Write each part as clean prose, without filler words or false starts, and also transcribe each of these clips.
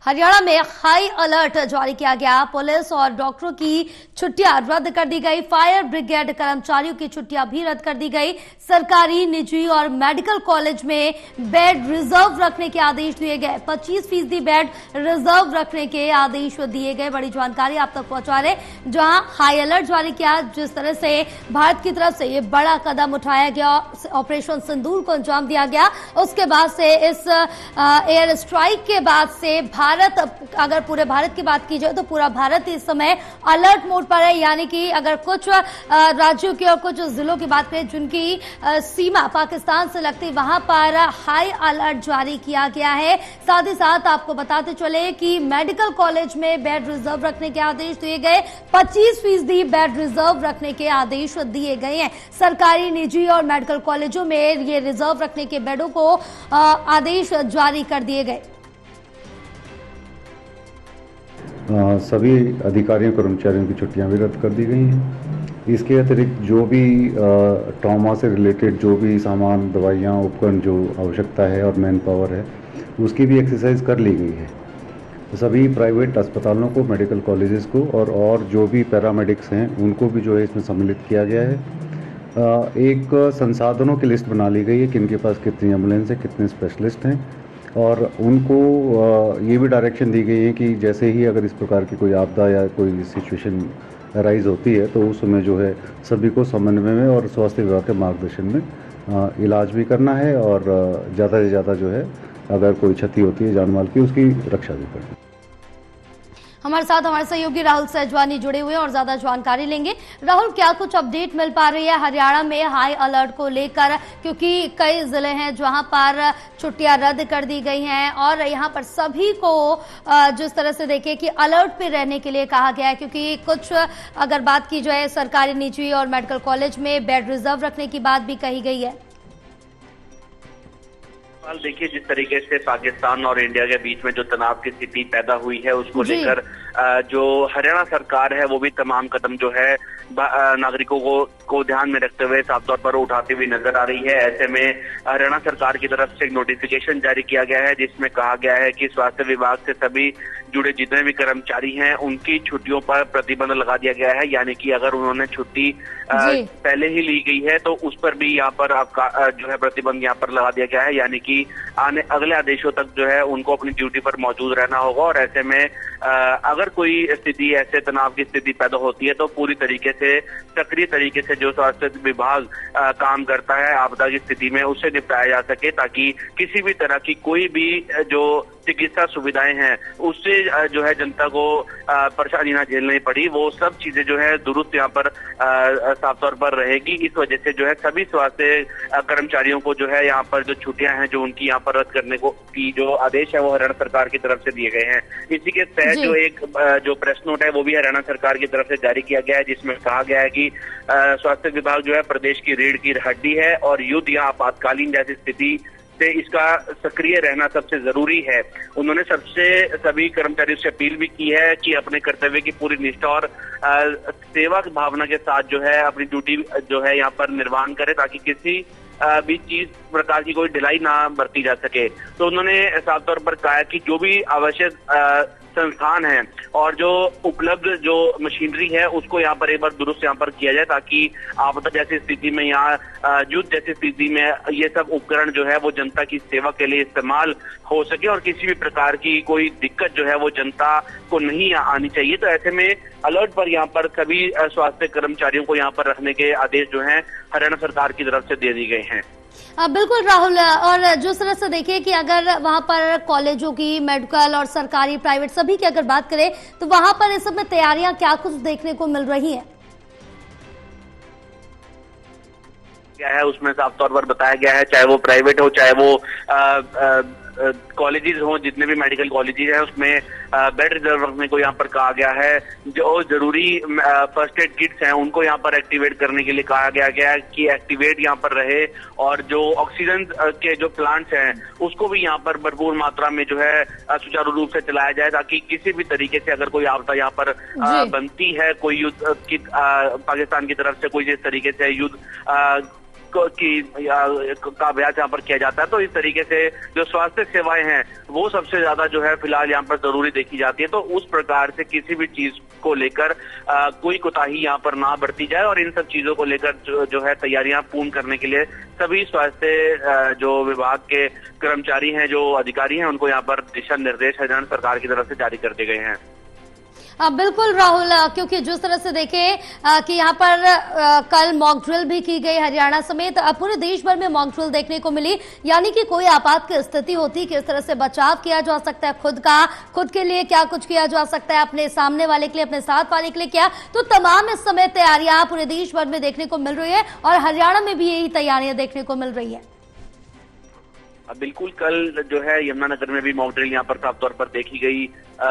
हरियाणा में high alert जारी किया गया। पुलिस और डॉक्टरों की छुट्टियां रद्द कर दी गई। फायर ब्रिगेड कर्मचारियों की छुट्टियां भी रद्द कर दी गई। सरकारी, निजी और मेडिकल कॉलेज में बेड रिजर्व रखने के आदेश दिए गए। 25% बेड रिजर्व रखने के आदेश दिए गए। बड़ी जानकारी आप तक पहुंचा रहे, जहां हाई अलर्ट जारी किया। जिस तरह से भारत की तरफ से ये बड़ा कदम उठाया गया, ऑपरेशन सिंदूर को अंजाम दिया गया, उसके बाद से इस एयर स्ट्राइक के बाद से भारत, अगर पूरे भारत की बात की जाए तो पूरा भारत इस समय अलर्ट मोड पर है। यानी कि अगर कुछ राज्यों की और कुछ जिलों की बात करें जिनकी सीमा पाकिस्तान से लगती, वहां पर हाई अलर्ट जारी किया गया है। साथ ही साथ आपको बताते चले कि मेडिकल कॉलेज में बेड रिजर्व रखने के आदेश दिए गए। 25% बेड रिजर्व रखने के आदेश दिए गए हैं। सरकारी, निजी और मेडिकल कॉलेजों में ये रिजर्व रखने के बेडों को आदेश जारी कर दिए गए। सभी अधिकारियों कर्मचारियों की छुट्टियां भी रद्द कर दी गई हैं। इसके अतिरिक्त जो भी ट्रॉमा से रिलेटेड जो भी सामान, दवाइयाँ, उपकरण जो आवश्यकता है और मैन पावर है, उसकी भी एक्सरसाइज कर ली गई है। सभी प्राइवेट अस्पतालों को, मेडिकल कॉलेजेस को और जो भी पैरामेडिक्स हैं उनको भी जो है इसमें सम्मिलित किया गया है। एक संसाधनों की लिस्ट बना ली गई है कि इनके पास कितनी एम्बुलेंस है, कितने स्पेशलिस्ट हैं, और उनको ये भी डायरेक्शन दी गई है कि जैसे ही अगर इस प्रकार की कोई आपदा या कोई सिचुएशन अराइज होती है तो उस समय जो है सभी को समन्वय में और स्वास्थ्य विभाग के मार्गदर्शन में इलाज भी करना है और ज़्यादा से ज़्यादा जो है अगर कोई क्षति होती है जान माल की, उसकी रक्षा भी करनी है। हमारे साथ हमारे सहयोगी राहुल सैजवानी जुड़े हुए हैं और ज्यादा जानकारी लेंगे। राहुल, क्या कुछ अपडेट मिल पा रही है हरियाणा में हाई अलर्ट को लेकर, क्योंकि कई जिले हैं जहां पर छुट्टियां रद्द कर दी गई हैं और यहां पर सभी को जिस तरह से देखें कि अलर्ट पे रहने के लिए कहा गया है, क्योंकि कुछ अगर बात की जाए सरकारी, निजी और मेडिकल कॉलेज में बेड रिजर्व रखने की बात भी कही गई है। देखिए, जिस तरीके से पाकिस्तान और इंडिया के बीच में जो तनाव की स्थिति पैदा हुई है, उसको लेकर जो हरियाणा सरकार है वो भी तमाम कदम जो है नागरिकों को ध्यान में रखते हुए साफ तौर पर उठाती हुई नजर आ रही है। ऐसे में हरियाणा सरकार की तरफ से एक नोटिफिकेशन जारी किया गया है जिसमें कहा गया है कि स्वास्थ्य विभाग से सभी जुड़े जितने भी कर्मचारी हैं उनकी छुट्टियों पर प्रतिबंध लगा दिया गया है। यानी कि अगर उन्होंने छुट्टी पहले ही ली गई है तो उस पर भी यहाँ पर आपका जो है प्रतिबंध यहाँ पर लगा दिया गया है। यानी कि आने अगले आदेशों तक जो है उनको अपनी ड्यूटी पर मौजूद रहना होगा। और ऐसे में अगर कोई स्थिति, ऐसे तनाव की स्थिति पैदा होती है तो पूरी तरीके से, सक्रिय तरीके से जो स्वास्थ्य विभाग काम करता है आपदा की स्थिति में, उससे निपटाया जा सके, ताकि किसी भी तरह की कोई भी जो चिकित्सा सुविधाएं हैं उससे जो है जनता को परेशानी ना झेलनी पड़ी, वो सब चीजें जो है दुरुस्त यहाँ पर साफ तौर पर रहेगी। इस वजह से जो है सभी स्वास्थ्य कर्मचारियों को जो है यहाँ पर जो छुट्टियां हैं जो उनकी यहाँ पर रद्द करने को की जो आदेश है वो हरियाणा सरकार की तरफ से दिए गए हैं। इसी के तहत जो एक जो प्रेस नोट है वो भी हरियाणा सरकार की तरफ से जारी किया गया है जिसमें कहा गया है कि स्वास्थ्य विभाग जो है प्रदेश की रीढ़ की हड्डी है और युद्ध या आपातकालीन जैसी स्थिति से इसका सक्रिय रहना सबसे जरूरी है। उन्होंने सभी कर्मचारियों से अपील भी की है कि अपने कर्तव्य की पूरी निष्ठा और सेवा की भावना के साथ जो है अपनी ड्यूटी जो है यहाँ पर निर्वहन करे, ताकि किसी भी चीज प्रकार की कोई ढिलाई ना बरती जा सके। तो उन्होंने साफ तौर पर कहा कि जो भी आवश्यक संस्थान है और जो उपलब्ध जो मशीनरी है उसको यहाँ पर एक बार दुरुस्त यहाँ पर किया जाए, ताकि आपदा जैसी स्थिति में, यहाँ युद्ध जैसी स्थिति में ये सब उपकरण जो है वो जनता की सेवा के लिए इस्तेमाल हो सके और किसी भी प्रकार की कोई दिक्कत जो है वो जनता को नहीं आनी चाहिए। तो ऐसे में अलर्ट पर यहाँ पर सभी स्वास्थ्य कर्मचारियों को यहाँ पर रखने के आदेश जो है हरियाणा सरकार की तरफ से दे दिए गए हैं। बिल्कुल राहुल, और जिस तरह से देखिए कि अगर वहां पर कॉलेजों की, मेडिकल और सरकारी, प्राइवेट सभी की अगर बात करें तो वहां पर इस समय तैयारियां क्या कुछ देखने को मिल रही हैं? क्या है उसमें साफ तौर पर बताया गया है, चाहे वो प्राइवेट हो, चाहे वो कॉलेजेस हो, जितने भी मेडिकल कॉलेजेस हैं उसमें बेड रिजर्व रखने को यहाँ पर कहा गया है। जो जरूरी फर्स्ट एड किट्स हैं उनको यहाँ पर एक्टिवेट करने के लिए कहा गया है कि एक्टिवेट यहाँ पर रहे, और जो ऑक्सीजन के जो प्लांट्स हैं उसको भी यहाँ पर भरपूर मात्रा में जो है सुचारू रूप से चलाया जाए, ताकि किसी भी तरीके से अगर कोई आपदा यहाँ पर बनती है, कोई युद्ध की पाकिस्तान की तरफ से कोई जिस तरीके से युद्ध का अभ्यास यहाँ पर किया जाता है। तो इस तरीके से जो स्वास्थ्य सेवाएं हैं वो सबसे ज्यादा जो है फिलहाल यहाँ पर जरूरी देखी जाती है। तो उस प्रकार से किसी भी चीज को लेकर कोई कोताही यहाँ पर ना बरती जाए और इन सब चीजों को लेकर जो है तैयारियां पूर्ण करने के लिए सभी स्वास्थ्य जो विभाग के कर्मचारी हैं, जो अधिकारी हैं, उनको यहाँ पर दिशा निर्देश हरियाणा सरकार की तरफ से जारी कर दिए गए हैं। बिल्कुल राहुल, क्योंकि जिस तरह से देखें कि यहाँ पर कल मॉक ड्रिल भी की गई, हरियाणा समेत पूरे देश भर में मॉक ड्रिल देखने को मिली। यानी कि कोई आपात की स्थिति होती, किस तरह से बचाव किया जा सकता है, खुद के लिए क्या कुछ किया जा सकता है, अपने सामने वाले के लिए, अपने साथ वाले के लिए क्या, तो तमाम इस समय तैयारियां पूरे देश भर में देखने को मिल रही है और हरियाणा में भी यही तैयारियां देखने को मिल रही है। बिल्कुल, कल जो है यमुनानगर में भी मॉक ड्रिल यहाँ पर साफ तौर पर देखी गई।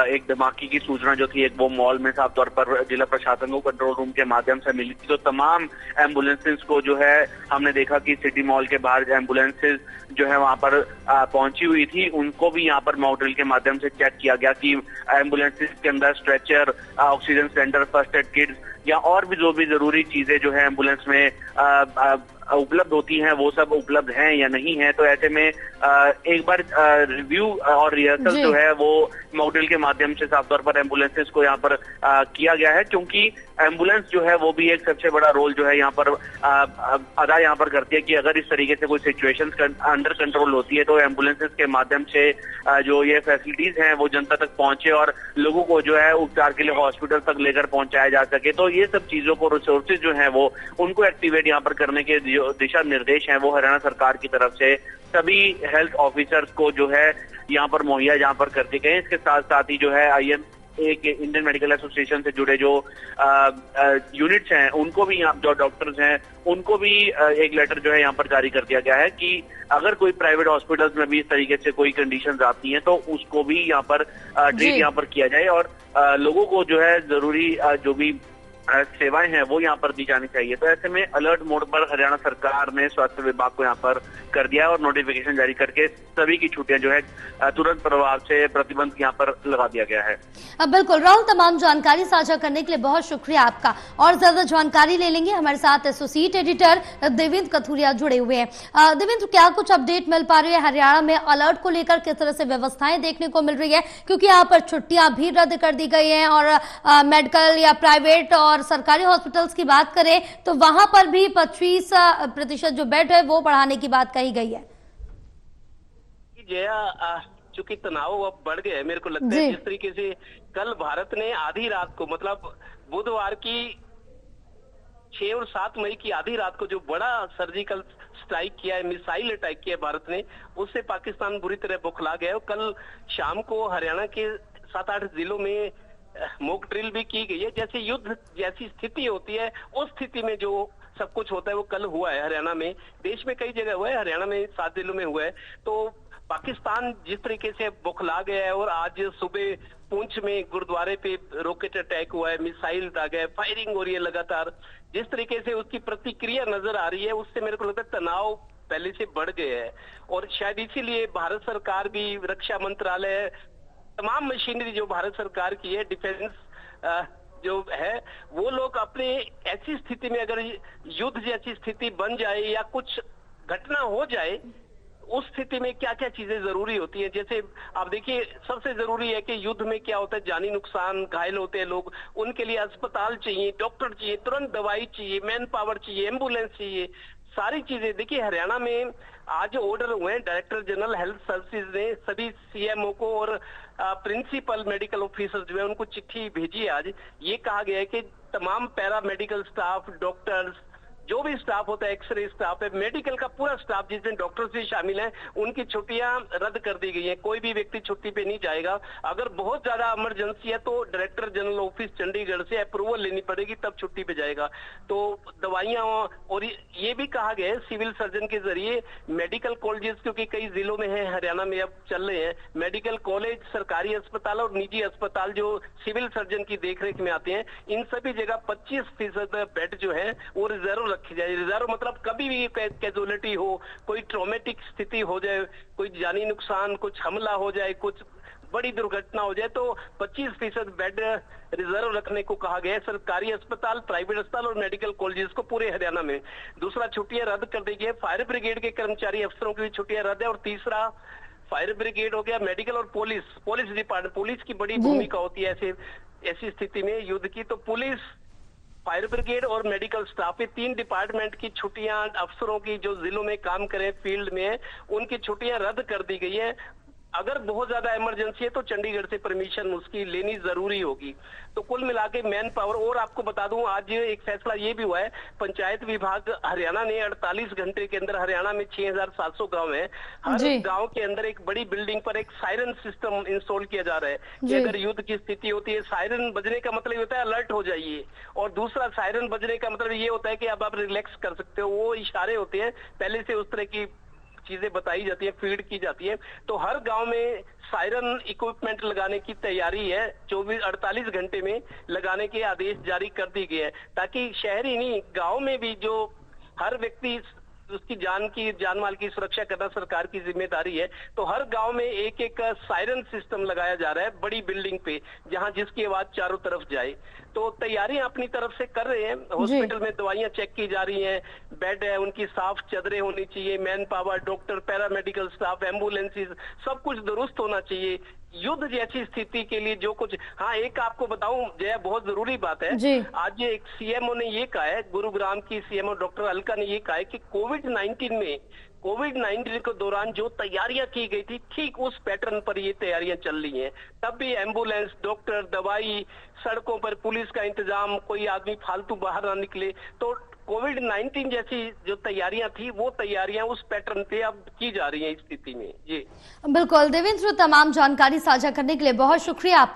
एक धमाके की सूचना जो थी, एक वो मॉल में साफ तौर पर जिला प्रशासन को कंट्रोल रूम के माध्यम से मिली थी। तो तमाम एम्बुलेंसेस को जो है हमने देखा कि सिटी मॉल के बाहर एम्बुलेंसेस जो है वहां पर पहुंची हुई थी, उनको भी यहाँ पर मॉक ड्रिल के माध्यम से चेक किया गया कि एम्बुलेंसेस के अंदर stretcher, oxygen cylinder, first aid kits या और भी जो भी जरूरी चीजें जो है एम्बुलेंस में उपलब्ध होती हैं वो सब उपलब्ध हैं या नहीं है। तो ऐसे में एक बार रिव्यू और रिहर्सल जो है वो मॉक ड्रिल के माध्यम से साफ तौर पर एम्बुलेंसेस को यहाँ पर किया गया है, क्योंकि एम्बुलेंस जो है वो भी एक सबसे बड़ा रोल जो है यहाँ पर अदा यहाँ पर करती है कि अगर इस तरीके से कोई सिचुएशंस अंडर कंट्रोल होती है तो एम्बुलेंसेस के माध्यम से जो ये फैसिलिटीज हैं वो जनता तक पहुंचे और लोगों को जो है उपचार के लिए हॉस्पिटल तक लेकर पहुंचाया जा सके। तो ये सब चीजों को, रिसोर्सेज जो है वो उनको एक्टिवेट यहाँ पर करने के जो दिशा निर्देश हैं वो हरियाणा सरकार की तरफ से सभी हेल्थ ऑफिसर्स को जो है यहाँ पर मुहैया यहाँ पर कर दिए गए। इसके साथ साथ ही जो है एक इंडियन मेडिकल एसोसिएशन से जुड़े जो यूनिट्स हैं उनको भी, यहाँ जो डॉक्टर्स हैं उनको भी एक लेटर जो है यहाँ पर जारी कर दिया गया है कि अगर कोई प्राइवेट हॉस्पिटल्स में भी इस तरीके से कोई कंडीशंस आती हैं तो उसको भी यहाँ पर ट्रीट यहाँ पर किया जाए और लोगों को जो है जरूरी जो भी सेवाएं हैं वो यहाँ पर दी जानी चाहिए। तो ऐसे में अलर्ट मोड पर हरियाणा सरकार ने स्वास्थ्य विभाग को यहाँ पर कर दिया है और नोटिफिकेशन जारी करके सभी की छुट्टियां जो है तुरंत प्रभाव से प्रतिबंध यहाँ पर लगा दिया गया है। बिल्कुल राहुल, तमाम जानकारी साझा करने के लिए बहुत शुक्रिया आपका। और ज्यादा जानकारी ले लेंगे, हमारे साथ एसोसिएट एडिटर देवेंद्र कथुरिया जुड़े हुए हैं। देवेंद्र, क्या कुछ अपडेट मिल पा रही है हरियाणा में अलर्ट को लेकर, किस तरह से व्यवस्थाएं देखने को मिल रही है, क्योंकि यहाँ पर छुट्टियां भी रद्द कर दी गई है और मेडिकल या प्राइवेट और सरकारी हॉस्पिटल्स की बात करें तो वहां पर भी 25% जो बेड है वो बढ़ाने की बात कही गई है। जया, चूंकि तनाव अब बढ़ गया है, मेरे को लगता है जिस तरीके से कल भारत ने आधी रात को, मतलब बुधवार की 6 और 7 मई की आधी रात को जो बड़ा सर्जिकल स्ट्राइक किया है, मिसाइल अटैक किया है भारत ने, उससे पाकिस्तान बुरी तरह बौखला गया है। कल शाम को हरियाणा के 7-8 जिलों में मॉक ड्रिल भी की गई है। जैसे युद्ध जैसी स्थिति होती है उस स्थिति में जो सब कुछ होता है वो कल हुआ है हरियाणा में। देश में कई जगह हुआ है, हरियाणा में 7 जिलों में हुआ है। तो पाकिस्तान जिस तरीके से बौखला गया है और आज सुबह पुंछ में गुरुद्वारे पे रॉकेट अटैक हुआ है, मिसाइल आ गया, फायरिंग हो रही है लगातार, जिस तरीके से उसकी प्रतिक्रिया नजर आ रही है उससे मेरे को लगता है तनाव पहले से बढ़ गया है। और शायद इसीलिए भारत सरकार भी, रक्षा मंत्रालय, तमाम मशीनरी जो भारत सरकार की है, डिफेंस जो है, वो लोग अपने ऐसी स्थिति में अगर युद्ध जैसी स्थिति बन जाए या कुछ घटना हो जाए उस स्थिति में क्या क्या चीजें जरूरी होती है। जैसे आप देखिए, सबसे जरूरी है कि युद्ध में क्या होता है, जानी नुकसान, घायल होते हैं लोग, उनके लिए अस्पताल चाहिए, डॉक्टर चाहिए, तुरंत दवाई चाहिए, मैन पावर चाहिए, एम्बुलेंस चाहिए, सारी चीजें। देखिए हरियाणा में आज ऑर्डर हुए हैं, डायरेक्टर जनरल हेल्थ सर्विसेज ने सभी सीएमओ को और प्रिंसिपल मेडिकल ऑफिसर जो है उनको चिट्ठी भेजी है। आज ये कहा गया है कि तमाम पैरा मेडिकल स्टाफ, डॉक्टर्स, जो भी स्टाफ होता है, एक्सरे स्टाफ है, मेडिकल का पूरा स्टाफ जिसमें डॉक्टर्स भी शामिल हैं, उनकी छुट्टियां रद्द कर दी गई हैं। कोई भी व्यक्ति छुट्टी पे नहीं जाएगा। अगर बहुत ज्यादा इमरजेंसी है तो डायरेक्टर जनरल ऑफिस चंडीगढ़ से अप्रूवल लेनी पड़ेगी, तब छुट्टी पे जाएगा। तो दवाइयां, और ये भी कहा गया है सिविल सर्जन के जरिए मेडिकल कॉलेजेस, क्योंकि कई जिलों में है हरियाणा में अब चल रहे हैं मेडिकल कॉलेज, सरकारी अस्पताल और निजी अस्पताल जो सिविल सर्जन की देखरेख में आते हैं, इन सभी जगह 25% बेड जो है वो रिजर्व रखी जाए। रिजर्व मतलब कभी भी कैजुअलिटी हो, कोई ट्रॉमेटिक स्थिति हो जाए, कोई जानी नुकसान, कुछ हमला हो जाए, कुछ बड़ी दुर्घटना हो जाए तो 25% बेड रिजर्व रखने को कहा गया है सरकारी अस्पताल, प्राइवेट अस्पताल और मेडिकल कॉलेजेस को पूरे हरियाणा में। दूसरा, छुट्टियां रद्द कर दी गई है, फायर ब्रिगेड के कर्मचारी अफसरों की भी छुट्टियां रद्द है। और तीसरा, फायर ब्रिगेड हो गया, मेडिकल और पुलिस डिपार्टमेंट, पुलिस की बड़ी भूमिका होती है ऐसी स्थिति में युद्ध की। तो पुलिस, फायर ब्रिगेड और मेडिकल स्टाफ, ये 3 डिपार्टमेंट की छुट्टियां, अफसरों की जो जिलों में काम करें फील्ड में, उनकी छुट्टियां रद्द कर दी गई है। अगर बहुत ज्यादा इमरजेंसी है तो चंडीगढ़ से परमिशन उसकी लेनी जरूरी होगी। तो कुल मिला के मैन पावर, और आपको बता दूं आज एक फैसला ये भी हुआ है, पंचायत विभाग हरियाणा ने 48 घंटे के अंदर, हरियाणा में 6700 गांव है, हर गांव के अंदर एक बड़ी बिल्डिंग पर एक सायरन सिस्टम इंस्टॉल किया जा रहा है कि अगर युद्ध की स्थिति होती है, सायरन बजने का मतलब होता है अलर्ट हो जाइए, और दूसरा सायरन बजने का मतलब ये होता है कि अब आप रिलैक्स कर सकते हो। वो इशारे होते हैं, पहले से उस तरह की चीजें बताई जाती है, फीड की जाती है। तो हर गांव में सायरन इक्विपमेंट लगाने की तैयारी है, 48 घंटे में लगाने के आदेश जारी कर दिए गए हैं, ताकि शहरी नहीं, गांव में भी जो हर व्यक्ति उसकी जान माल की सुरक्षा करना सरकार की जिम्मेदारी है। तो हर गांव में एक एक सायरन सिस्टम लगाया जा रहा है बड़ी बिल्डिंग पे, जहां जिसकी आवाज चारों तरफ जाए। तो तैयारियां अपनी तरफ से कर रहे हैं। हॉस्पिटल में दवाइयां चेक की जा रही हैं, बेड है उनकी साफ चादरें होनी चाहिए, man power, doctor, paramedical staff, ambulances, सब कुछ दुरुस्त होना चाहिए। युद्ध जैसी स्थिति के लिए जो कुछ, हाँ एक आपको बताऊं जया, बहुत जरूरी बात है, आज एक सीएमओ ने ये कहा है, गुरुग्राम की सीएमओ डॉक्टर अलका ने ये कहा है कि कोविड-19 के दौरान जो तैयारियां की गई थी, ठीक उस पैटर्न पर ये तैयारियां चल रही हैं। तब भी एम्बुलेंस, डॉक्टर, दवाई, सड़कों पर पुलिस का इंतजाम, कोई आदमी फालतू बाहर ना निकले। तो कोविड-19 जैसी जो तैयारियां थी, वो तैयारियां उस पैटर्न पे अब की जा रही हैं इस स्थिति में। जी बिल्कुल देवेंद्र, तमाम जानकारी साझा करने के लिए बहुत शुक्रिया आपका।